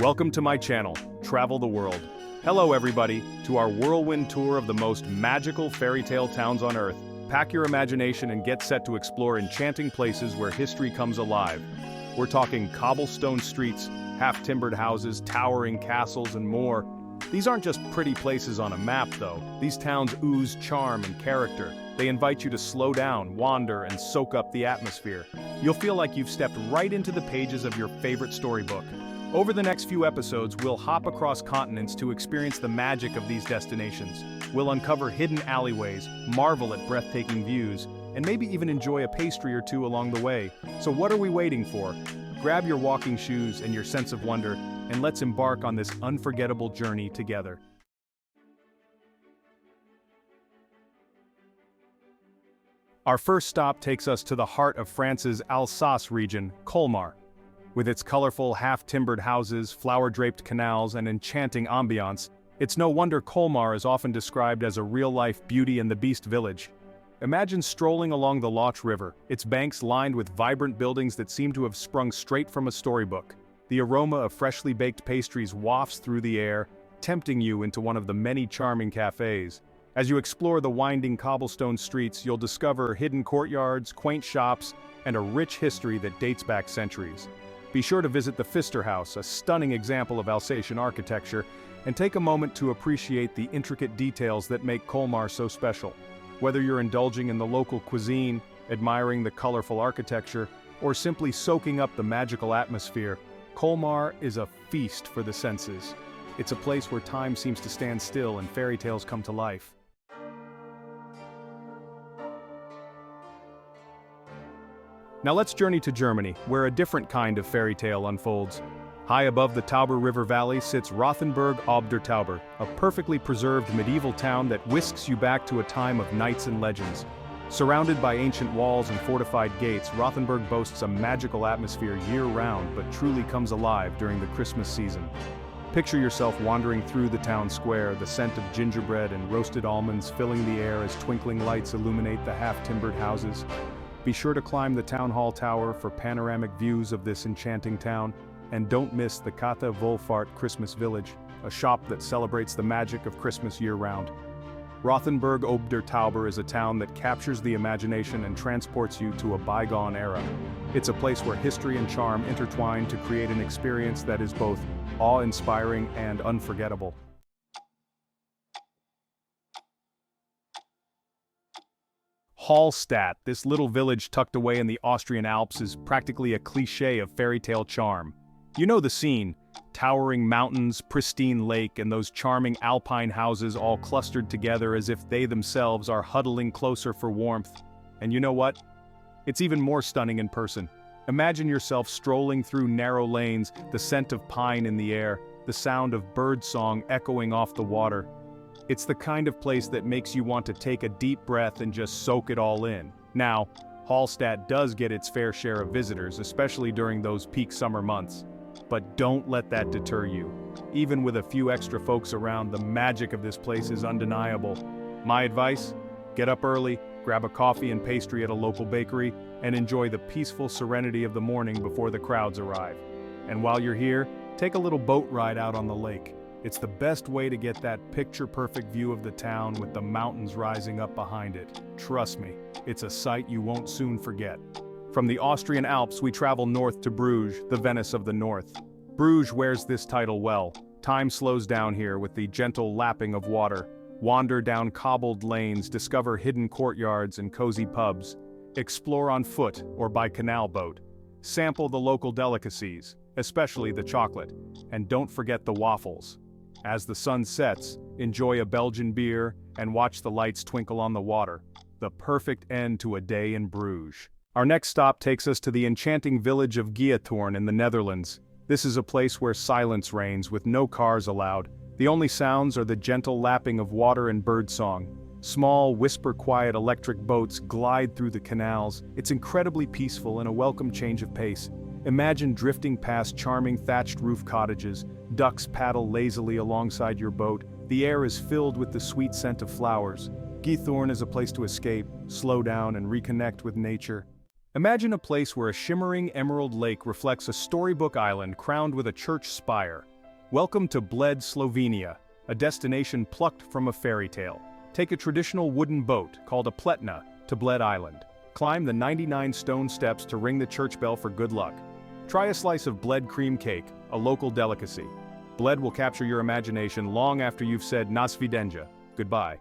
Welcome to my channel, Travel the World. Hello everybody, to our whirlwind tour of the most magical fairy tale towns on Earth. Pack your imagination and get set to explore enchanting places where history comes alive. We're talking cobblestone streets, half-timbered houses, towering castles, and more. These aren't just pretty places on a map though. These towns ooze charm and character. They invite you to slow down, wander, and soak up the atmosphere. You'll feel like you've stepped right into the pages of your favorite storybook. Over the next few episodes, we'll hop across continents to experience the magic of these destinations. We'll uncover hidden alleyways, marvel at breathtaking views, and maybe even enjoy a pastry or two along the way. So what are we waiting for? Grab your walking shoes and your sense of wonder, and let's embark on this unforgettable journey together. Our first stop takes us to the heart of France's Alsace region, Colmar. With its colorful, half-timbered houses, flower-draped canals, and enchanting ambiance, it's no wonder Colmar is often described as a real-life Beauty and the Beast village. Imagine strolling along the Loch River, its banks lined with vibrant buildings that seem to have sprung straight from a storybook. The aroma of freshly baked pastries wafts through the air, tempting you into one of the many charming cafes. As you explore the winding cobblestone streets, you'll discover hidden courtyards, quaint shops, and a rich history that dates back centuries. Be sure to visit the Pfister House, a stunning example of Alsatian architecture, and take a moment to appreciate the intricate details that make Colmar so special. Whether you're indulging in the local cuisine, admiring the colorful architecture, or simply soaking up the magical atmosphere, Colmar is a feast for the senses. It's a place where time seems to stand still and fairy tales come to life. Now let's journey to Germany, where a different kind of fairy tale unfolds. High above the Tauber River Valley sits Rothenberg ob der Tauber, a perfectly preserved medieval town that whisks you back to a time of knights and legends. Surrounded by ancient walls and fortified gates, Rothenberg boasts a magical atmosphere year-round but truly comes alive during the Christmas season. Picture yourself wandering through the town square, the scent of gingerbread and roasted almonds filling the air as twinkling lights illuminate the half-timbered houses. Be sure to climb the town hall tower for panoramic views of this enchanting town, and don't miss the Katha Wohlfahrt Christmas Village, a shop that celebrates the magic of Christmas year-round. Rothenberg ob der Tauber is a town that captures the imagination and transports you to a bygone era. It's a place where history and charm intertwine to create an experience that is both awe-inspiring and unforgettable. Hallstatt, this little village tucked away in the Austrian Alps, is practically a cliché of fairy tale charm. You know the scene: towering mountains, pristine lake, and those charming alpine houses all clustered together as if they themselves are huddling closer for warmth. And you know what? It's even more stunning in person. Imagine yourself strolling through narrow lanes, the scent of pine in the air, the sound of birdsong echoing off the water. It's the kind of place that makes you want to take a deep breath and just soak it all in. Now, Hallstatt does get its fair share of visitors, especially during those peak summer months. But don't let that deter you. Even with a few extra folks around, the magic of this place is undeniable. My advice? Get up early, grab a coffee and pastry at a local bakery, and enjoy the peaceful serenity of the morning before the crowds arrive. And while you're here, take a little boat ride out on the lake. It's the best way to get that picture-perfect view of the town with the mountains rising up behind it. Trust me, it's a sight you won't soon forget. From the Austrian Alps, we travel north to Bruges, the Venice of the north. Bruges wears this title well. Time slows down here with the gentle lapping of water. Wander down cobbled lanes, discover hidden courtyards and cozy pubs. Explore on foot or by canal boat. Sample the local delicacies, especially the chocolate. And don't forget the waffles. As the sun sets, enjoy a Belgian beer and watch the lights twinkle on the water. The perfect end to a day in Bruges. Our next stop takes us to the enchanting village of Giethoorn in the Netherlands. This is a place where silence reigns with no cars allowed. The only sounds are the gentle lapping of water and birdsong. Small, whisper-quiet electric boats glide through the canals. It's incredibly peaceful and a welcome change of pace. Imagine drifting past charming thatched roof cottages. Ducks paddle lazily alongside your boat. The air is filled with the sweet scent of flowers. Giethoorn is a place to escape, slow down, and reconnect with nature. Imagine a place where a shimmering emerald lake reflects a storybook island crowned with a church spire. Welcome to Bled, Slovenia, a destination plucked from a fairy tale. Take a traditional wooden boat, called a pletna, to Bled Island. Climb the 99 stone steps to ring the church bell for good luck. Try a slice of Bled cream cake, a local delicacy. Bled will capture your imagination long after you've said "Na svidenja," goodbye.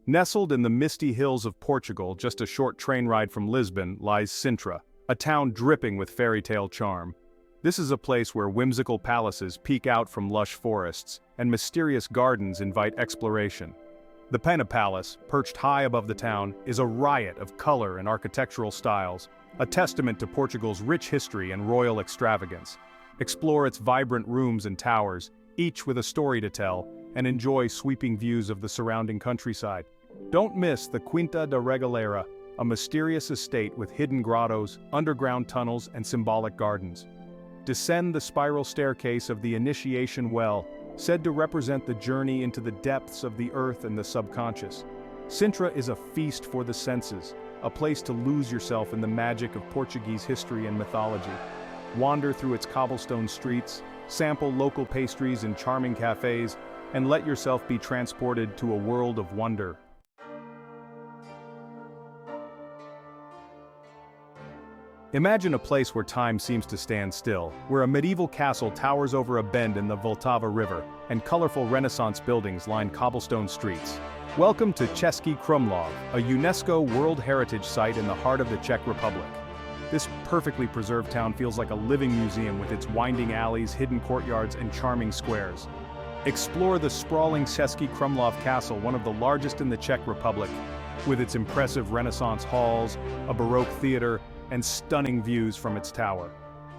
Nestled in the misty hills of Portugal, just a short train ride from Lisbon, lies Cintra, a town dripping with fairy tale charm. This is a place where whimsical palaces peek out from lush forests, and mysterious gardens invite exploration. The Pena Palace, perched high above the town, is a riot of color and architectural styles, a testament to Portugal's rich history and royal extravagance. Explore its vibrant rooms and towers, each with a story to tell, and enjoy sweeping views of the surrounding countryside. Don't miss the Quinta da Regaleira, a mysterious estate with hidden grottos, underground tunnels, and symbolic gardens. Descend the spiral staircase of the Initiation Well, said to represent the journey into the depths of the earth and the subconscious. Cintra is a feast for the senses, a place to lose yourself in the magic of Portuguese history and mythology. Wander through its cobblestone streets, sample local pastries in charming cafes, and let yourself be transported to a world of wonder. Imagine a place where time seems to stand still, where a medieval castle towers over a bend in the Vltava River, and colorful Renaissance buildings line cobblestone streets. Welcome to Cesky Krumlov, a UNESCO World Heritage Site in the heart of the Czech Republic. This perfectly preserved town feels like a living museum with its winding alleys, hidden courtyards, and charming squares. Explore the sprawling Cesky Krumlov Castle, one of the largest in the Czech Republic, with its impressive Renaissance halls, a Baroque theater, and stunning views from its tower.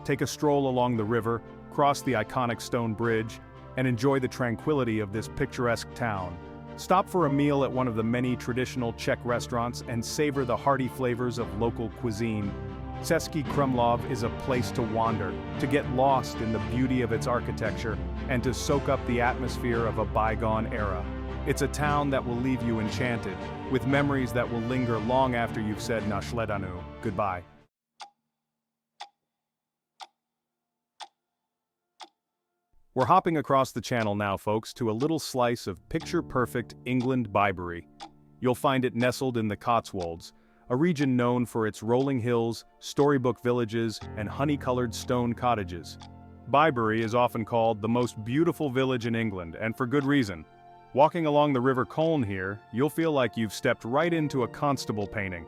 Take a stroll along the river, cross the iconic stone bridge, and enjoy the tranquility of this picturesque town. Stop for a meal at one of the many traditional Czech restaurants and savor the hearty flavors of local cuisine. Cesky Krumlov is a place to wander, to get lost in the beauty of its architecture, and to soak up the atmosphere of a bygone era. It's a town that will leave you enchanted, with memories that will linger long after you've said "Na shledanu," goodbye. We're hopping across the channel now, folks, to a little slice of picture-perfect England Bbery. You'll find it nestled in the Cotswolds, a region known for its rolling hills, storybook villages, and honey-colored stone cottages. Bbery is often called the most beautiful village in England, and for good reason. Walking along the River Colne here, you'll feel like you've stepped right into a Constable painting.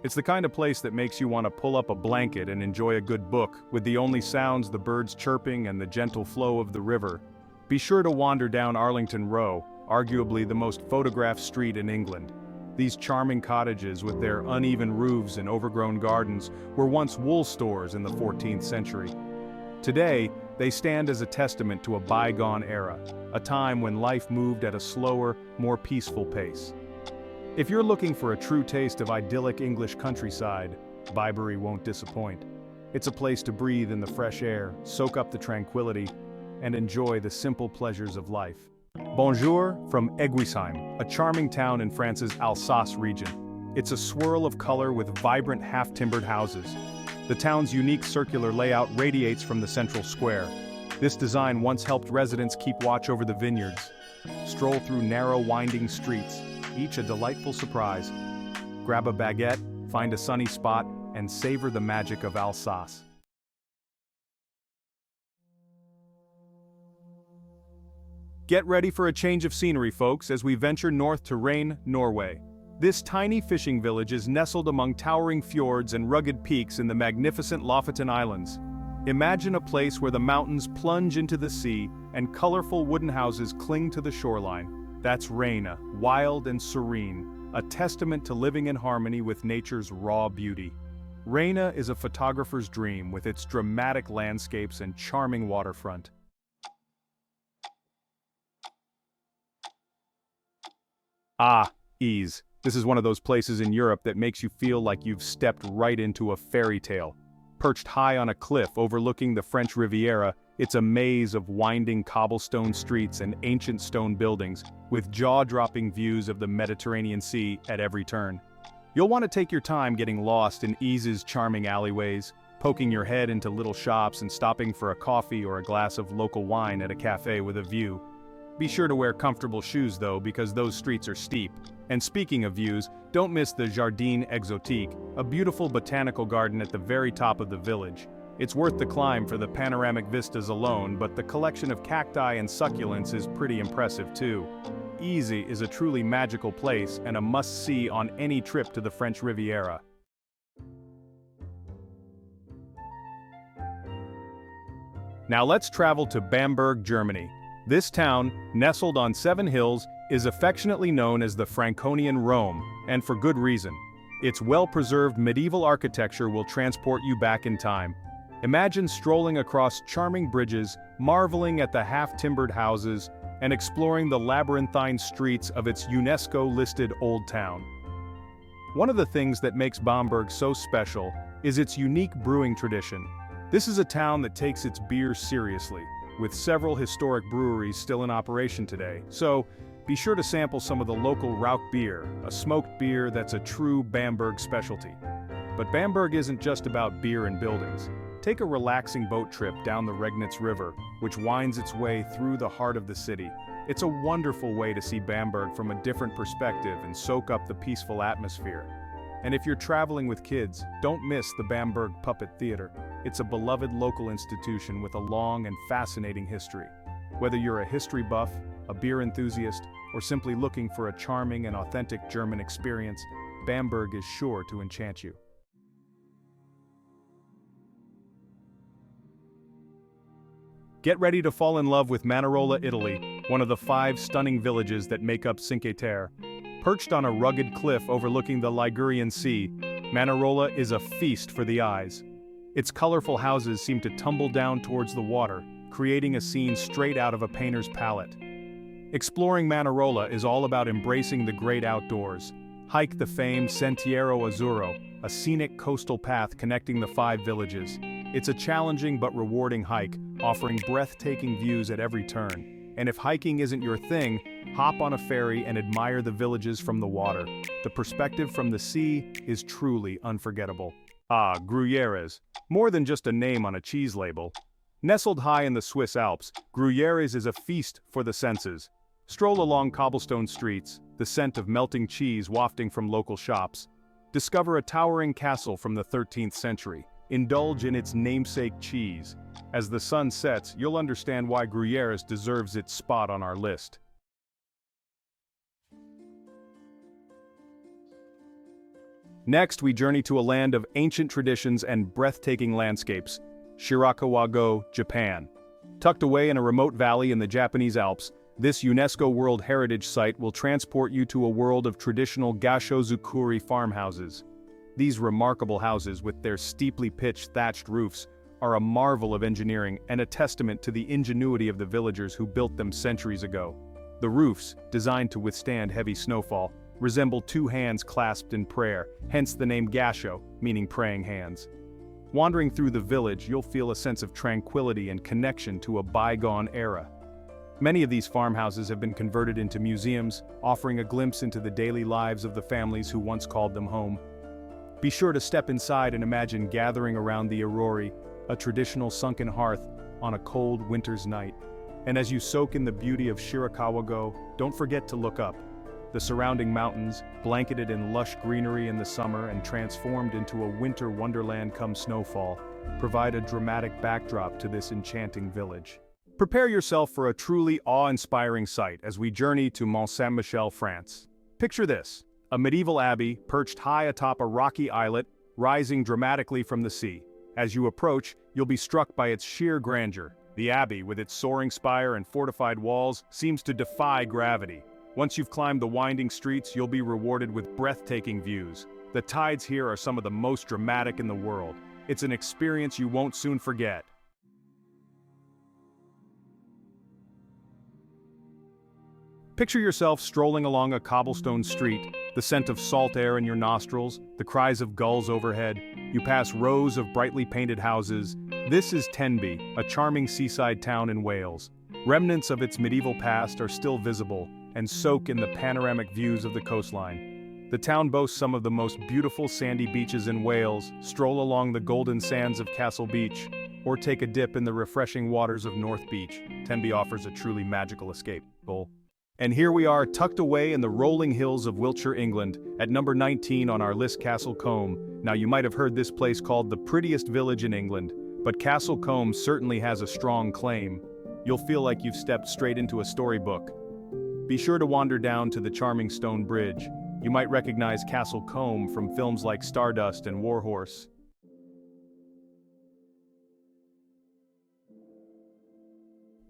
It's the kind of place that makes you want to pull up a blanket and enjoy a good book, with the only sounds the birds chirping and the gentle flow of the river. Be sure to wander down Arlington Row, arguably the most photographed street in England. These charming cottages with their uneven roofs and overgrown gardens were once wool stores in the 14th century. Today, they stand as a testament to a bygone era, a time when life moved at a slower, more peaceful pace. If you're looking for a true taste of idyllic English countryside, Bbery won't disappoint. It's a place to breathe in the fresh air, soak up the tranquility, and enjoy the simple pleasures of life. Bonjour from Eguisheim, a charming town in France's Alsace region. It's a swirl of color with vibrant half-timbered houses. The town's unique circular layout radiates from the central square. This design once helped residents keep watch over the vineyards. Stroll through narrow, winding streets, each a delightful surprise. Grab a baguette, find a sunny spot, and savor the magic of Alsace. Get ready for a change of scenery, folks, as we venture north to Raina Norway. This tiny fishing village is nestled among towering fjords and rugged peaks in the magnificent Lofoten Islands. Imagine a place where the mountains plunge into the sea and colorful wooden houses cling to the shoreline. That's Raina, wild and serene, a testament to living in harmony with nature's raw beauty. Raina is a photographer's dream with its dramatic landscapes and charming waterfront. Ease. This is one of those places in Europe that makes you feel like you've stepped right into a fairy tale. Perched high on a cliff overlooking the French Riviera, it's a maze of winding cobblestone streets and ancient stone buildings, with jaw-dropping views of the Mediterranean Sea at every turn. You'll want to take your time getting lost in Ease's charming alleyways, poking your head into little shops and stopping for a coffee or a glass of local wine at a cafe with a view. Be sure to wear comfortable shoes though, because those streets are steep. And speaking of views, don't miss the Jardin Exotique, a beautiful botanical garden at the very top of the village. It's worth the climb for the panoramic vistas alone, but the collection of cacti and succulents is pretty impressive too. Easy is a truly magical place and a must-see on any trip to the French Riviera. Now let's travel to Bamberg, Germany. This town, nestled on 7 hills, is affectionately known as the Franconian Rome, and for good reason. Its well-preserved medieval architecture will transport you back in time. Imagine strolling across charming bridges, marveling at the half-timbered houses, and exploring the labyrinthine streets of its UNESCO-listed Old Town. One of the things that makes Bamberg so special is its unique brewing tradition. This is a town that takes its beer seriously, with several historic breweries still in operation today, so be sure to sample some of the local Rauch beer, a smoked beer that's a true Bamberg specialty. But Bamberg isn't just about beer and buildings. Take a relaxing boat trip down the Regnitz River, which winds its way through the heart of the city. It's a wonderful way to see Bamberg from a different perspective and soak up the peaceful atmosphere. And if you're traveling with kids, don't miss the Bamberg Puppet Theater. It's a beloved local institution with a long and fascinating history. Whether you're a history buff, a beer enthusiast, or simply looking for a charming and authentic German experience, Bamberg is sure to enchant you. Get ready to fall in love with Manarola, Italy, one of the 5 stunning villages that make up Cinque Terre. Perched on a rugged cliff overlooking the Ligurian Sea, Manarola is a feast for the eyes. Its colorful houses seem to tumble down towards the water, creating a scene straight out of a painter's palette. Exploring Manarola is all about embracing the great outdoors. Hike the famed Sentiero Azzurro, a scenic coastal path connecting the 5 villages. It's a challenging but rewarding hike, offering breathtaking views at every turn. And if hiking isn't your thing, hop on a ferry and admire the villages from the water. The perspective from the sea is truly unforgettable. Ah, Gruyères. More than just a name on a cheese label. Nestled high in the Swiss Alps, Gruyères is a feast for the senses. Stroll along cobblestone streets, the scent of melting cheese wafting from local shops. Discover a towering castle from the 13th century. Indulge in its namesake cheese. As the sun sets, you'll understand why Gruyères deserves its spot on our list. Next, we journey to a land of ancient traditions and breathtaking landscapes, Shirakawago, Japan. Tucked away in a remote valley in the Japanese Alps, this UNESCO World Heritage Site will transport you to a world of traditional Gashozukuri farmhouses. These remarkable houses, with their steeply pitched thatched roofs, are a marvel of engineering and a testament to the ingenuity of the villagers who built them centuries ago. The roofs, designed to withstand heavy snowfall, resemble 2 hands clasped in prayer, hence the name Gasho, meaning praying hands. Wandering through the village, you'll feel a sense of tranquility and connection to a bygone era. Many of these farmhouses have been converted into museums, offering a glimpse into the daily lives of the families who once called them home. Be sure to step inside and imagine gathering around the Aurori, a traditional sunken hearth, on a cold winter's night. And as you soak in the beauty of Shirakawago, don't forget to look up. The surrounding mountains, blanketed in lush greenery in the summer and transformed into a winter wonderland come snowfall, provide a dramatic backdrop to this enchanting village. Prepare yourself for a truly awe-inspiring sight as we journey to Mont Saint-Michel, France. Picture this, a medieval abbey perched high atop a rocky islet, rising dramatically from the sea. As you approach, you'll be struck by its sheer grandeur. The abbey, with its soaring spire and fortified walls, seems to defy gravity. Once you've climbed the winding streets, you'll be rewarded with breathtaking views. The tides here are some of the most dramatic in the world. It's an experience you won't soon forget. Picture yourself strolling along a cobblestone street, the scent of salt air in your nostrils, the cries of gulls overhead. You pass rows of brightly painted houses. This is Tenby, a charming seaside town in Wales. Remnants of its medieval past are still visible and soak in the panoramic views of the coastline. The town boasts some of the most beautiful sandy beaches in Wales. Stroll along the golden sands of Castle Beach, or take a dip in the refreshing waters of North Beach. Tenby offers a truly magical escape. And here we are, tucked away in the rolling hills of Wiltshire, England, at number 19 on our list, Castle Combe. Now you might have heard this place called the prettiest village in England, but Castle Combe certainly has a strong claim. You'll feel like you've stepped straight into a storybook. Be sure to wander down to the charming stone bridge. You might recognize Castle Combe from films like Stardust and Warhorse.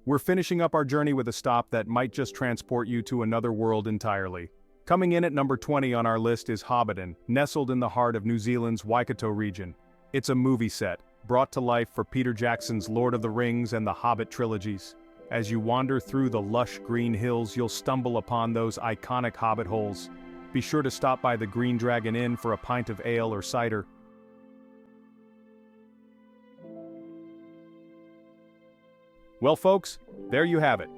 We're finishing up our journey with a stop that might just transport you to another world entirely. Coming in at number 20 on our list is Hobbiton, nestled in the heart of New Zealand's Waikato region. It's a movie set, brought to life for Peter Jackson's Lord of the Rings and the Hobbit trilogies. As you wander through the lush green hills, you'll stumble upon those iconic hobbit holes. Be sure to stop by the Green Dragon Inn for a pint of ale or cider. Well folks, there you have it.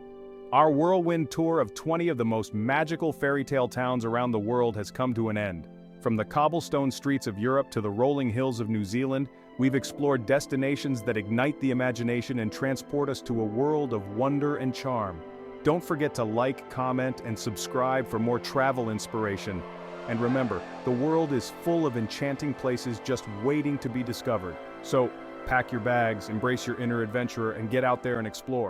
Our whirlwind tour of 20 of the most magical fairy tale towns around the world has come to an end. From the cobblestone streets of Europe to the rolling hills of New Zealand, we've explored destinations that ignite the imagination and transport us to a world of wonder and charm. Don't forget to like, comment, and subscribe for more travel inspiration. And remember, the world is full of enchanting places just waiting to be discovered. So, pack your bags, embrace your inner adventurer, and get out there and explore.